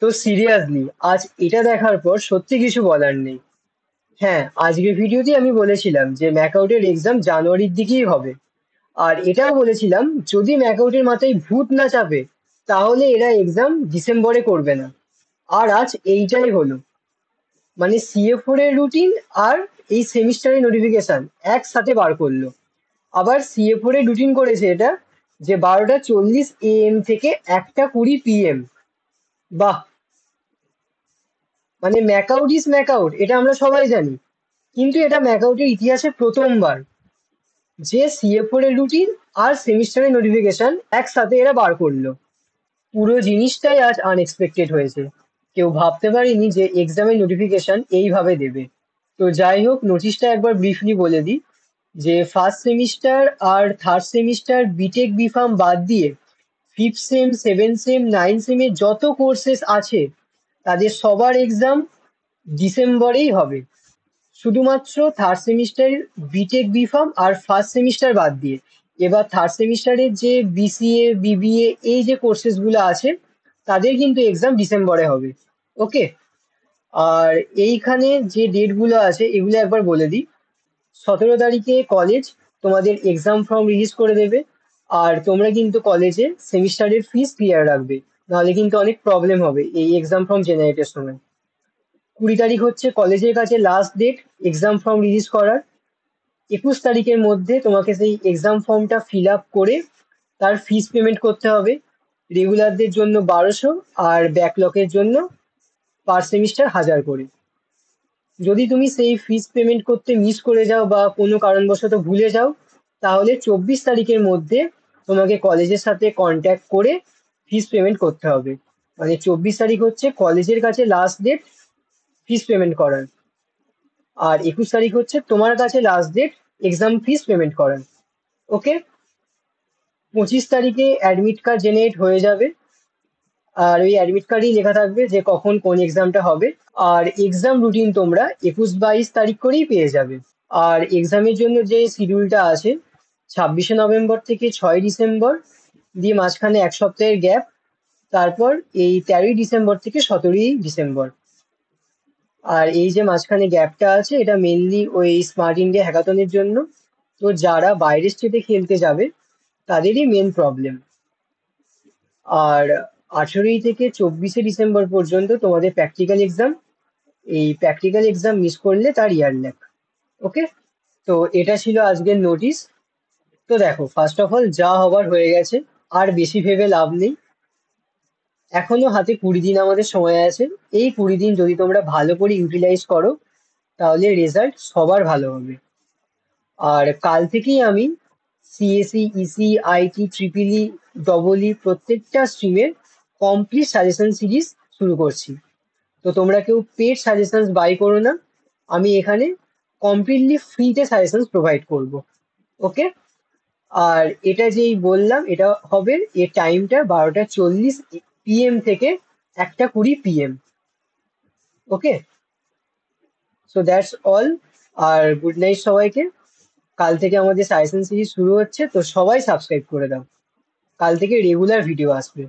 তো সিরিয়াসলি আজ এটা দেখার পর সত্যি কিছু বলার নেই। হ্যাঁ, আজকের ভিডিওতে আমি বলেছিলাম যে ম্যাকআউটের এক্সাম জানুয়ারির দিকেই হবে। আর এটাও বলেছিলাম যদি ম্যাকআউটের মাথায় ভূত না চাপে তাহলে এরা এক্সাম ডিসেম্বরে করবে না। আর আজ এইটাই হলো। মানে সিএ4 এর রুটিন আর এই সেমিস্টারের নোটিফিকেশন একসাথে বার করলো। আবার সিএ4 এর রুটিন করেছে এটা যে 12:40 AM থেকে 1:20 PM। বাহ! মানে ম্যাকআউট ইজ ম্যাকআউট, এটা আমরা সবাই জানি। কিন্তু এটা ম্যাকআউটের ইতিহাসে প্রথমবার যে সিএ4 এর রুটিন আর সেমিস্টারের নোটিফিকেশন একসাথে এরা বার করলো। পুরো জিনিসটাই আজ আনএক্সপেক্টেড হয়েছে। কেউ ভাবতে পারেনি যে এক্সামের নোটিফিকেশন এইভাবে দেবে। তো যাই হোক, নোটিশটা একবার ব্রিফলি বলে দিই যে ফার্স্ট সেমিস্টার আর থার্ড সেমিস্টার বিটেক বিফার্ম বাদ দিয়ে fifth sem, seventh sem, ninth সেমের যত কোর্সেস আছে তাদের সবার এক্সাম ডিসেম্বরেই হবে। শুধুমাত্র থার্ড সেমিস্টার বিটেক বিফার্ম আর ফার্স্ট সেমিস্টার বাদ দিয়ে। এবার থার্ড সেমিস্টারের যে বিসিএ, বিবিএ এই যে কোর্সেস গুলো আছে তাদের কিন্তু এক্সাম ডিসেম্বরে হবে। ওকে। আর এইখানে যে ডেট গুলো আছে এগুলো একবার বলে দিই। 17 তারিখে কলেজ তোমাদের এক্সাম ফর্ম রিলিজ করে দেবে। আর তোমরা কিন্তু কলেজে সেমিস্টারের ফিস ক্লিয়ার রাখবে, নাহলে কিন্তু অনেক প্রবলেম হবে এই এক্সাম ফর্ম জেনারেটের সময়। 20 তারিখ হচ্ছে কলেজের কাছে last date exam form release করার। 21 তারিখের মধ্যে তোমাকে সেই এক্সাম ফর্মটা ফিল আপ করে তার ফিস পেমেন্ট করতে হবে। রেগুলারদের জন্য 1200 আর ব্যাকলকের জন্য পার সেমিস্টার 1000 করে। যদি তুমি সেই ফিস পেমেন্ট করতে মিস করে যাও বা কোনো কারণবশত ভুলে যাও তাহলে 24 তারিখের মধ্যে তোমাকে কলেজের সাথে কন্ট্যাক্ট করে ফিস পেমেন্ট করতে হবে। মানে 24 তারিখ হচ্ছে কলেজের কাছে লাস্ট ডেট ফিস পেমেন্ট করার। আর 21 তারিখ হচ্ছে তোমার কাছে last date exam fees payment করার। ওকে। 25 তারিখে অ্যাডমিট কার্ড জেনারেট হয়ে যাবে। আর ওই অ্যাডমিট কার্ডেই লেখা থাকবে যে কখন কোন এক্সামটা হবে। আর এক্সাম রুটিন তোমরা 21-22 তারিখ করেই পেয়ে যাবে। আর এক্সামের জন্য যে শিডিউলটা আছে 26শে নভেম্বর থেকে 6ই ডিসেম্বর, দিয়ে মাঝখানে এক সপ্তাহের গ্যাপ। তারপর এই 13ই ডিসেম্বর থেকে 17ই ডিসেম্বর। আর এই যে মাঝখানে গ্যাপটা আছে এটা মেনলি ওই স্মার্ট ইন্ডিয়া হ্যাকাথনের জন্য। তো যারা বাইরের স্টেটে খেলতে যাবে তাদেরই মেন প্রবলেম। আর 18ই থেকে 24শে ডিসেম্বর পর্যন্ত তোমাদের প্র্যাকটিক্যাল এক্সাম। এই প্র্যাকটিক্যাল এক্সাম মিস করলে তার ইয়ার ল্যাক। ওকে। তো এটা ছিল আজকের নোটিশ। তো দেখো, ফার্স্ট অফ অল যা হবার হয়ে গেছে, আর বেশি ভেবে লাভ নেই। এখনো হাতে 20 দিন আমাদের সময় আছে। এই 20 দিন যদি তোমরা ভালো করে ইউটিলাইজ করো তাহলে রেজাল্ট সবার ভালো হবে। আর কাল থেকেই আমি CSE, EC, IT, triple E, double E প্রত্যেকটা স্ট্রিমের কমপ্লিট সাজেশন সিরিজ শুরু করছি। তো তোমরা কেউ পেড সাজেশনস বাই করো না। আমি এখানে কমপ্লিটলি ফ্রিতে সাজেশনস প্রোভাইড করব। ওকে। আর এটা যেই বললাম এটা হবে, এর টাইমটা 12:40 PM থেকে 1:20 PM। Okay. So that's all. আর গুড নাইট সবাইকে। কাল থেকে আমাদের সাজেশন সিরিজ শুরু হচ্ছে, তো সবাই সাবস্ক্রাইব করে দাও। কাল থেকে রেগুলার ভিডিও আসবে।